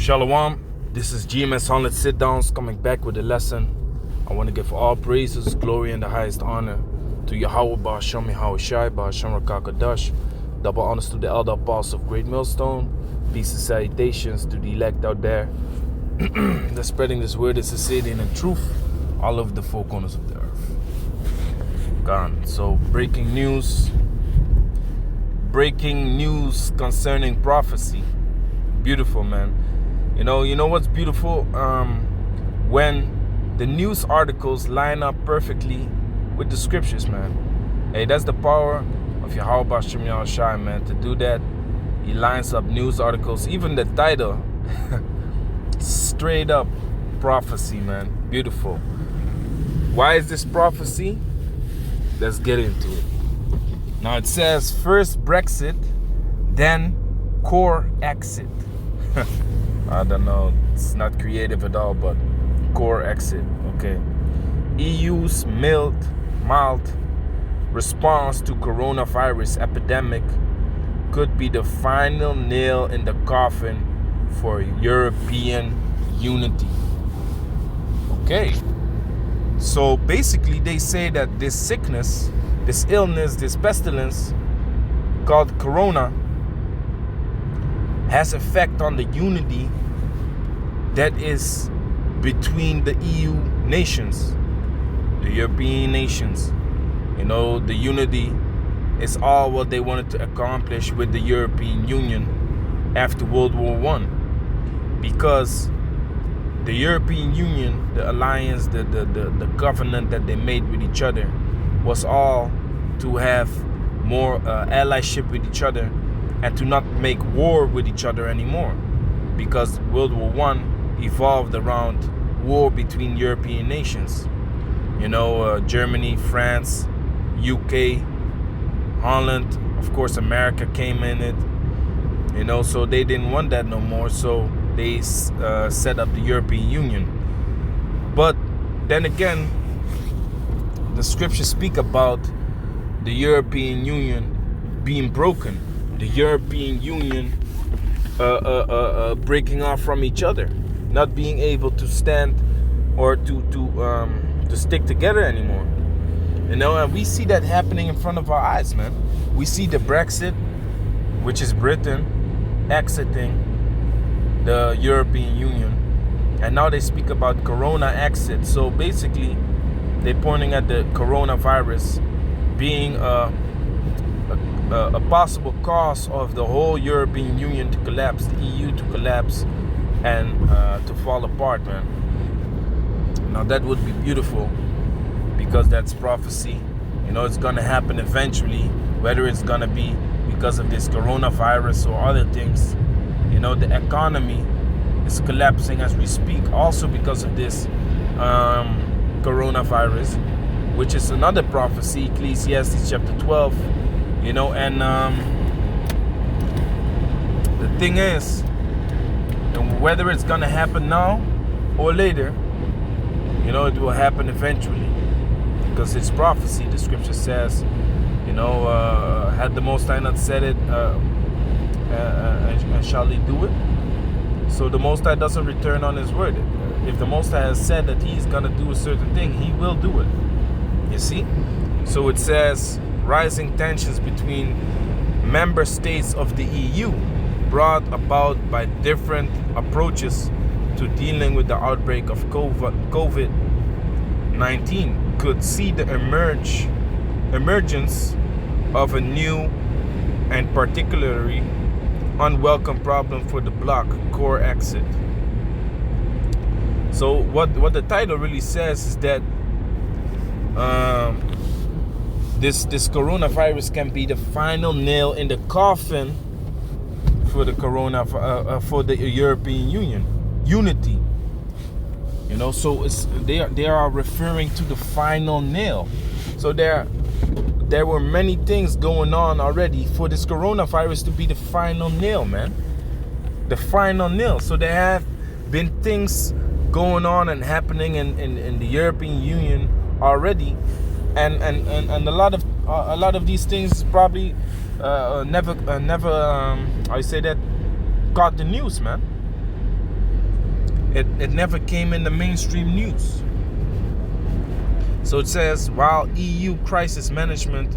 Shalom, this is GMS 100 Sit Downs coming back with a lesson. I want to give all praises, glory, and the highest honor to Yahweh Ba'Shem Yahushai Ba'Shem Rakakadash. Double honors to the elder apostles of Great Millstone. Peace and salutations to the elect out there. They're spreading this word of sincerity and truth all over the four corners of the earth. Gone. So breaking news concerning prophecy. Beautiful, man. You know what's beautiful? When the news articles line up perfectly with the scriptures, man. Hey, that's the power of Yahweh Ba'Shem Yahushai, man. To do that, he lines up news articles. Even the title, straight up prophecy, man. Beautiful. Why is this prophecy? Let's get into it. Now it says first Brexit, then CorExit. I don't know, it's not creative at all, but CorExit, okay. EU's mild response to coronavirus epidemic could be the final nail in the coffin for European unity. Okay, so basically they say that this sickness, this illness, this pestilence called corona has effect on the unity that is between the EU nations, the European nations. You know, the unity is all what they wanted to accomplish with the European Union after World War I. Because the European Union, the alliance, the covenant that they made with each other was all to have more allyship with each other and to not make war with each other anymore, because World War I evolved around war between European nations. You know, Germany, France, UK, Holland, of course America came in it. You know, so they didn't want that no more, so they set up the European Union. But then again, the scriptures speak about the European Union being broken, the European Union breaking off from each other, not being able to stand or to stick together anymore. You know, and we see that happening in front of our eyes, man. We see the Brexit, which is Britain exiting the European Union, and now they speak about corona exit. So basically they're pointing at the coronavirus being a possible cause of the whole European Union to collapse, the EU to collapse and to fall apart, man. Now that would be beautiful, because that's prophecy. You know, it's gonna happen eventually, whether it's gonna be because of this coronavirus or other things. You know, the economy is collapsing as we speak, also because of this coronavirus, which is another prophecy, Ecclesiastes chapter 12. You know, and the thing is, whether it's gonna happen now or later, you know, it will happen eventually, because it's prophecy. The scripture says, you know, had the Most High not said it, and shall he do it? So the Most High doesn't return on his word. If the Most High has said that he's gonna do a certain thing, he will do it. You see? So it says, rising tensions between member states of the EU brought about by different approaches to dealing with the outbreak of COVID-19 could see the emergence of a new and particularly unwelcome problem for the bloc, CorExit. So what the title really says is that this coronavirus can be the final nail in the coffin for the for the European Union unity. You know, so they are referring to the final nail. So there were many things going on already for this coronavirus to be the final nail, man. The final nail. So there have been things going on and happening in the European Union already. And a lot of these things probably never I say that caught the news, man. It never came in the mainstream news. So it says, while EU Crisis Management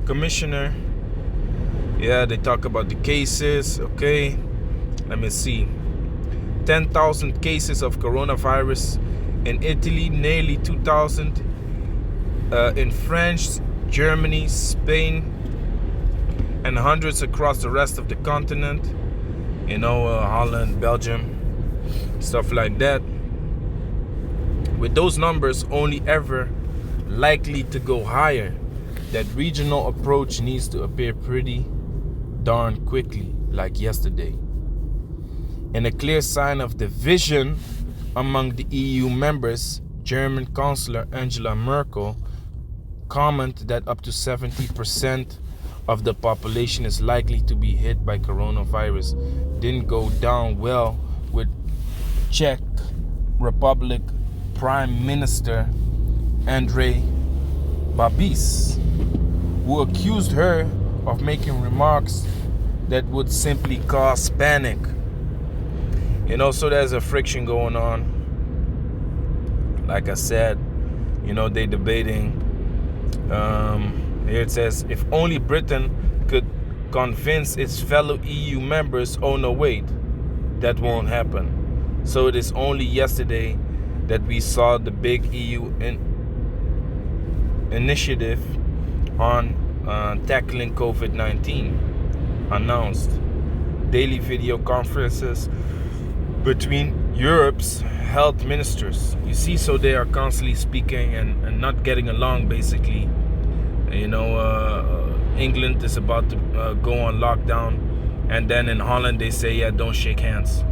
Commissioner, they talk about the cases. Okay, let me see. 10,000 cases of coronavirus in Italy, nearly 2,000 in France, Germany, Spain, and hundreds across the rest of the continent. Holland, Belgium, stuff like that. With those numbers only ever likely to go higher, that regional approach needs to appear pretty darn quickly, like yesterday. In a clear sign of division among the EU members, German Chancellor Angela Merkel commented that up to 70% of the population is likely to be hit by coronavirus. Didn't go down well with Czech Republic Prime Minister Andrej Babiš, who accused her of making remarks that would simply cause panic. So there's a friction going on. Like I said, they debating. Here it says, if only Britain could convince its fellow EU members, oh no, wait, that won't happen. So it is only yesterday that we saw the big EU initiative on tackling COVID-19 announced. Daily video conferences between Europe's health ministers. You see, so they are constantly speaking and not getting along, basically. England is about to go on lockdown, and then in Holland they say, don't shake hands.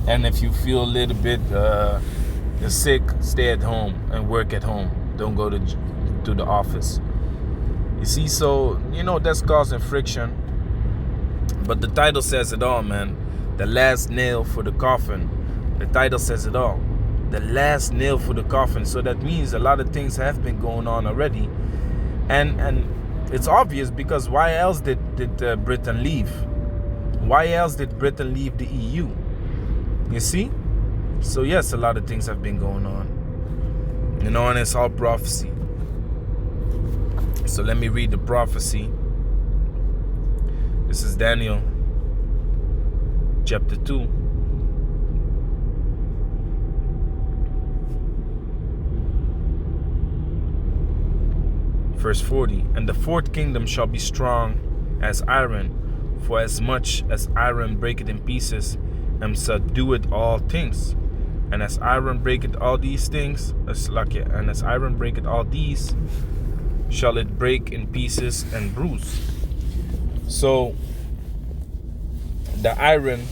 And if you feel a little bit sick, stay at home and work at home. Don't go to the office. You see, so that's causing friction. But the title says it all, man. The last nail for the coffin. The title says it all. The last nail for the coffin. So that means a lot of things have been going on already, and it's obvious, because why else did Britain leave? Why else did Britain leave the EU? You see? So yes, a lot of things have been going on. And it's all prophecy. So let me read the prophecy. This is Daniel chapter 2. Verse 40. And the fourth kingdom shall be strong as iron, for as much as iron breaketh in pieces, and subdueth all things. And as iron breaketh all these things, and as iron breaketh all these, shall it break in pieces and bruise. So the iron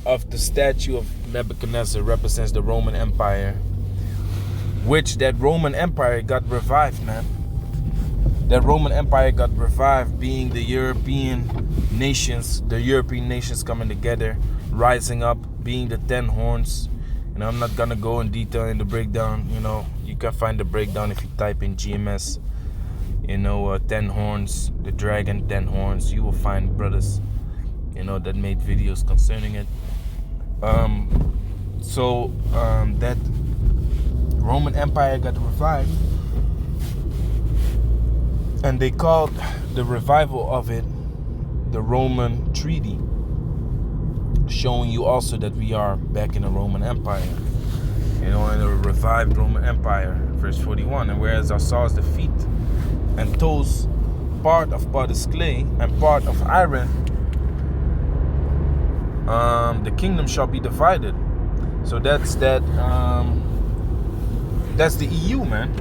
of the statue of Nebuchadnezzar represents the Roman Empire, which that Roman Empire got revived, man. That Roman Empire got revived, being the European nations coming together, rising up, being the 10 horns. And I'm not gonna go in detail in the breakdown. You can find the breakdown if you type in GMS. 10 horns, the dragon 10 horns. You will find brothers, that made videos concerning it. That Roman Empire got revived, and they called the revival of it the Roman Treaty, showing you also that we are back in the Roman Empire, in a revived Roman Empire. Verse 41. And whereas thou sawest the feet and toes, part of potter's clay and part of iron, the kingdom shall be divided. So that's the EU, man.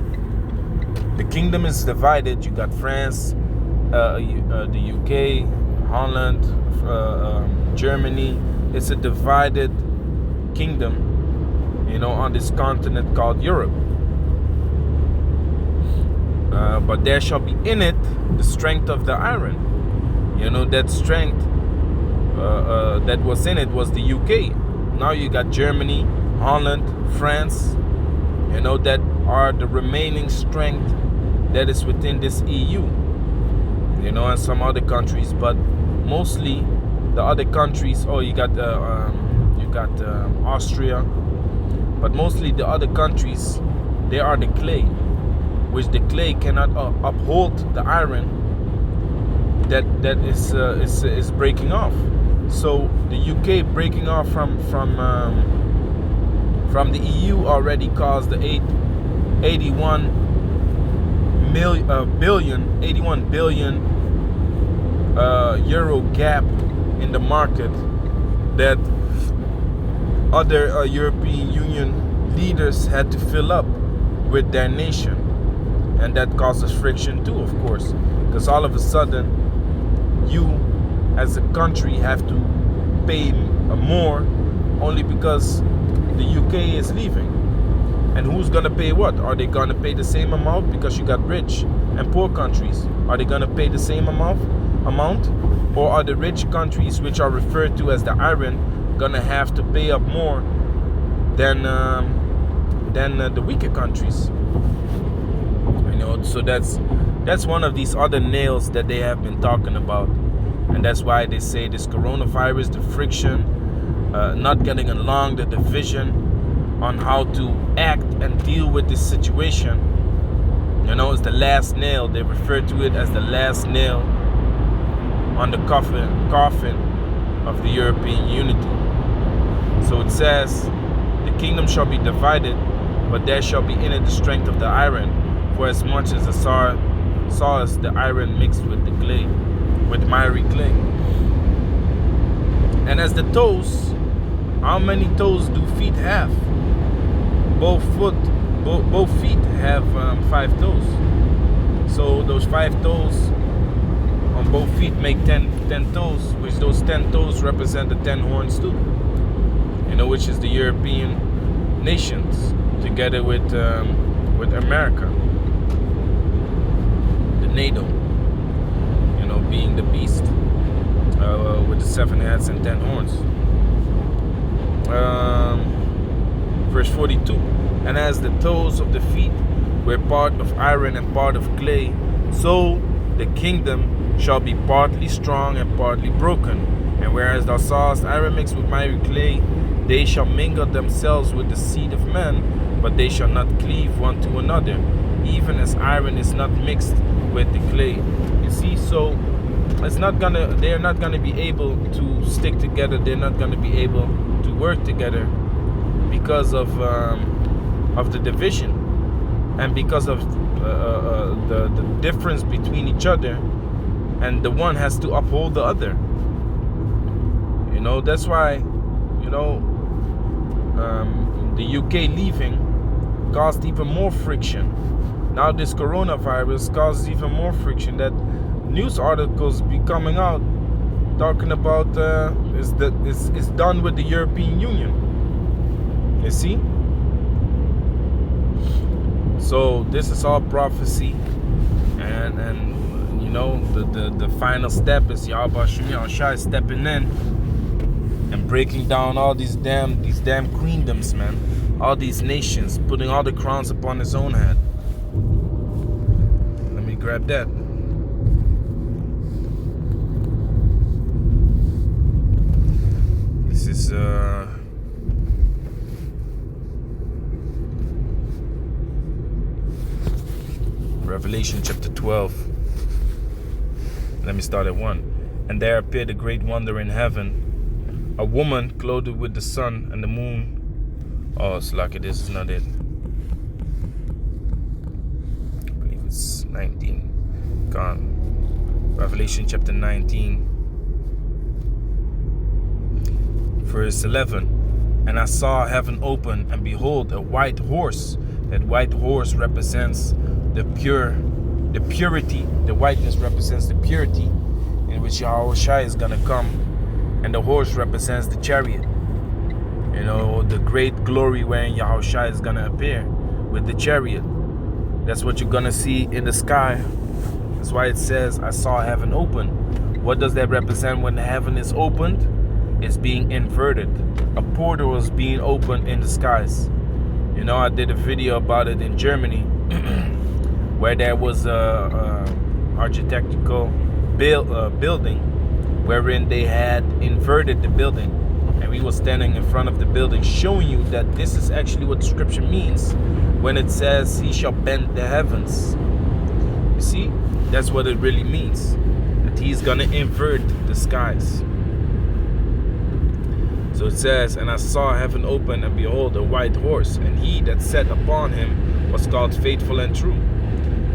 The kingdom is divided. You got France, the UK, Holland, Germany. It's a divided kingdom, on this continent called Europe. But there shall be in it the strength of the iron. That strength that was in it was the UK. Now you got Germany, Holland, France, that are the remaining strength that is within this EU. And some other countries, but mostly the other countries. You got got Austria, but mostly the other countries, they are the clay, which the clay cannot uphold the iron that is breaking off. So the UK breaking off from the EU already caused the 81 billion euro gap in the market that other European Union leaders had to fill up with their nation, and that causes friction too, of course, because all of a sudden you as a country have to pay more only because the UK is leaving. And who's gonna pay what? Are they gonna pay the same amount because you got rich and poor countries? Are they gonna pay the same amount? Or are the rich countries, which are referred to as the iron, gonna have to pay up more than the weaker countries? You know, so that's one of these other nails that they have been talking about, and that's why they say this coronavirus, the friction, not getting along, the division on how to act and deal with this situation, you know, is the last nail. They refer to it as the last nail on the coffin of the European unity. So it says, the kingdom shall be divided, but there shall be in it the strength of the iron, for as much as the sawest the iron mixed with the clay, with miry clay. And as the toes, how many toes do feet have? Both feet have 5 toes. So those 5 toes on both feet make 10 toes, which those 10 toes represent the 10 horns too. You know, which is the European nations together with America, the NATO. You know, being the beast with the 7 heads and 10 horns. Verse 42. And as the toes of the feet were part of iron and part of clay, so the kingdom shall be partly strong and partly broken. And whereas thou sawest iron mixed with miry clay, they shall mingle themselves with the seed of men, but they shall not cleave one to another, even as iron is not mixed with the clay. You see, so they're not gonna be able to stick together. They're not gonna be able to work together because of the division, and because of the difference between each other, and the one has to uphold the other. You know, that's why, you know, the UK leaving caused even more friction. Now this coronavirus causes even more friction. That news articles be coming out talking about is done with the European Union. You see? So this is all prophecy, and you know, the final step is Yahweh Shai stepping in and breaking down all these damn queendoms, man. All these nations, putting all the crowns upon his own head. Let me grab that. This is Revelation chapter 12. Let me start at 1. And there appeared a great wonder in heaven, a woman clothed with the sun and the moon. Oh, it's lucky this is not it. I believe it's 19. Gone. Revelation chapter 19. Verse 11. And I saw heaven open, and behold, a white horse. That white horse represents the purity. The whiteness represents the purity in which Yahushua is gonna come, and the horse represents the chariot. You know, the great glory wherein Yahushua is gonna appear with the chariot. That's what you're gonna see in the sky. That's why it says, I saw heaven open. What does that represent when the heaven is opened? It's being inverted. A portal is being opened in the skies. You know, I did a video about it in Germany, where there was a architectural building wherein they had inverted the building, And we were standing in front of the building showing you that this is actually what the scripture means when it says he shall bend the heavens. You see, that's what it really means, that he's gonna invert the skies. So it says, and I saw heaven open, and behold, a white horse, and he that sat upon him was called Faithful and True.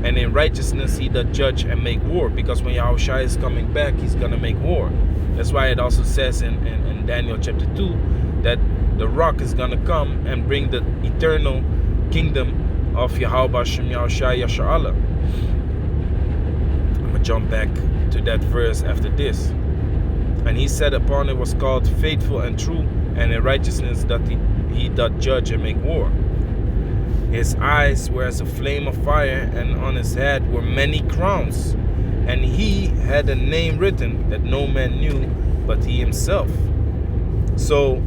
And in righteousness he doth judge and make war, because when Yahushua is coming back, he's gonna make war. That's why it also says in Daniel chapter 2 that the rock is gonna come and bring the eternal kingdom of Yahweh Hashem Yahushua Yasha'Allah. I'm gonna jump back to that verse after this. And he said upon it was called Faithful and True, and in righteousness that he doth judge and make war. His eyes were as a flame of fire, and on his head were many crowns. And he had a name written that no man knew but he himself. So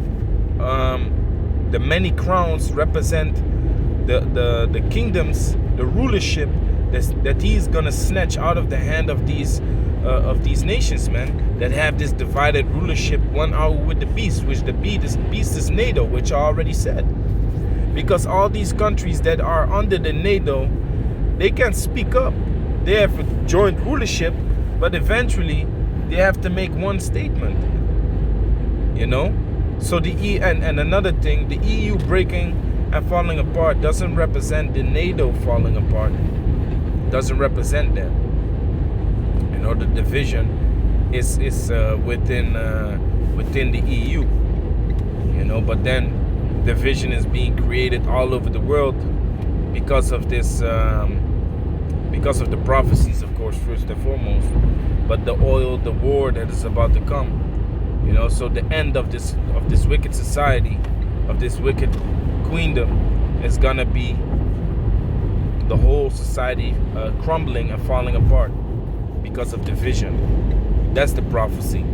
the many crowns represent the kingdoms, the rulership that he's gonna snatch out of the hand of these nations, man, that have this divided rulership, one out with the beast, which the beast is NATO, which I already said. Because all these countries that are under the NATO, they can't speak up. They have a joint rulership, but eventually they have to make one statement. You know? So and another thing, the EU breaking and falling apart doesn't represent the NATO falling apart. Doesn't represent that. You know, the division is within the EU. You know, but then division is being created all over the world because of this. Because of the prophecies, of course, first and foremost, but the war that is about to come, you know. So the end of this wicked society, of this wicked queendom, is gonna be the whole society crumbling and falling apart because of division. That's the prophecy.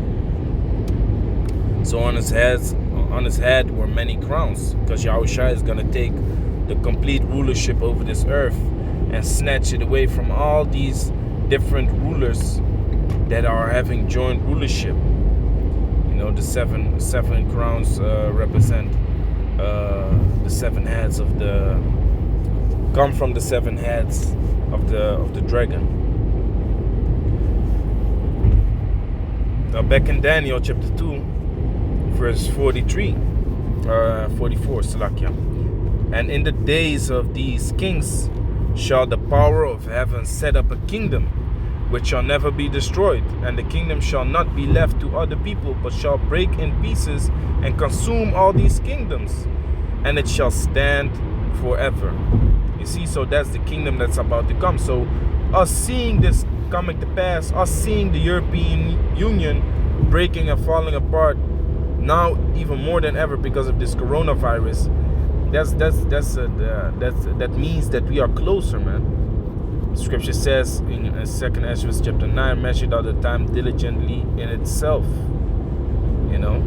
So on his head were many crowns, because Yahushua is gonna take the complete rulership over this earth and snatch it away from all these different rulers that are having joint rulership. You know, the seven crowns represent the seven heads come from the seven heads of the dragon. Now back in Daniel chapter 2, verse 44, Salakia. And in the days of these kings shall the power of heaven set up a kingdom which shall never be destroyed, and the kingdom shall not be left to other people, but shall break in pieces and consume all these kingdoms, and it shall stand forever. You see, so that's the kingdom that's about to come. So us seeing this coming to pass, us seeing the European Union breaking and falling apart now even more than ever because of this coronavirus, that means that we are closer, man. Scripture says in 2nd Ezra chapter 9, measured out the time diligently in itself, you know,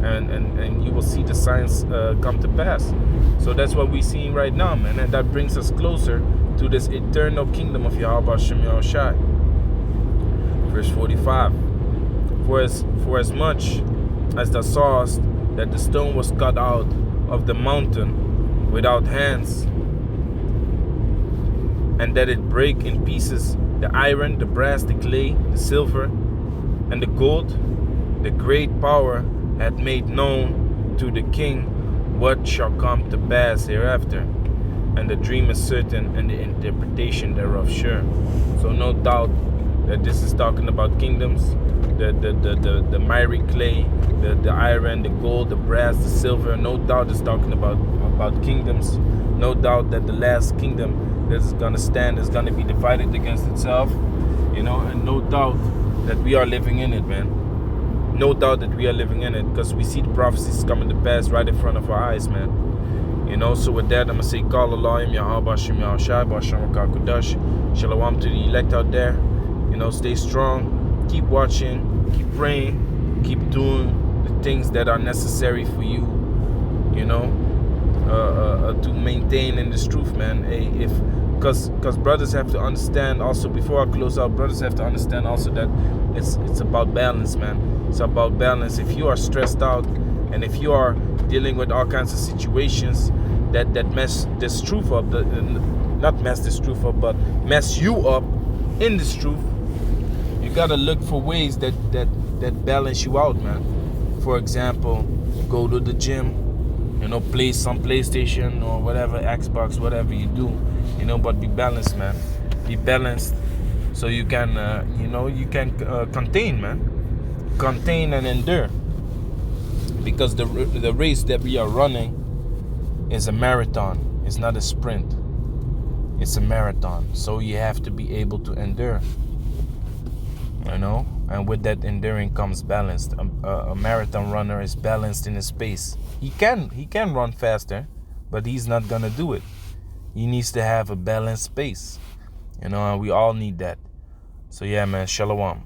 and you will see the signs come to pass. So that's what we're seeing right now, man, and that brings us closer to this eternal kingdom of Yahweh Hashem Yahushua. Verse 45. For as much as thou sawest that the stone was cut out of the mountain without hands, and that it break in pieces the iron, the brass, the clay, the silver, and the gold, the great power hath made known to the king what shall come to pass hereafter. And the dream is certain, and the interpretation thereof sure. So no doubt that this is talking about kingdoms, the miry clay, the iron, the gold, the brass, the silver. No doubt it's talking about kingdoms. No doubt that the last kingdom that is going to stand is going to be divided against itself, you know, and no doubt that we are living in it, man. No doubt that we are living in it, because we see the prophecies coming to pass right in front of our eyes, man. You know, so with that, I'm going to say, Call Allahim, Yahweh Hashem Yahushua, B'Hashem Rakah Kudash. Shalom to the elect out there. You know, stay strong, keep watching, keep praying, keep doing the things that are necessary for you, you know, to maintain in this truth, man. Because brothers have to understand also, before I close out, brothers have to understand also that it's about balance, man. It's about balance. If you are stressed out And if you are dealing with all kinds of situations that mess this truth up, not mess this truth up, but mess you up in this truth, you gotta look for ways that balance you out, man. For example, go to the gym, play some PlayStation or whatever, Xbox, whatever you do, but be balanced, man. Be balanced, so you can, contain, man. Contain and endure. Because the race that we are running is a marathon. It's not a sprint. It's a marathon. So you have to be able to endure. And with that enduring comes balance. A marathon runner is balanced in his pace. He can run faster, but he's not gonna do it. He needs to have a balanced pace. And we all need that. So yeah, man, shalom.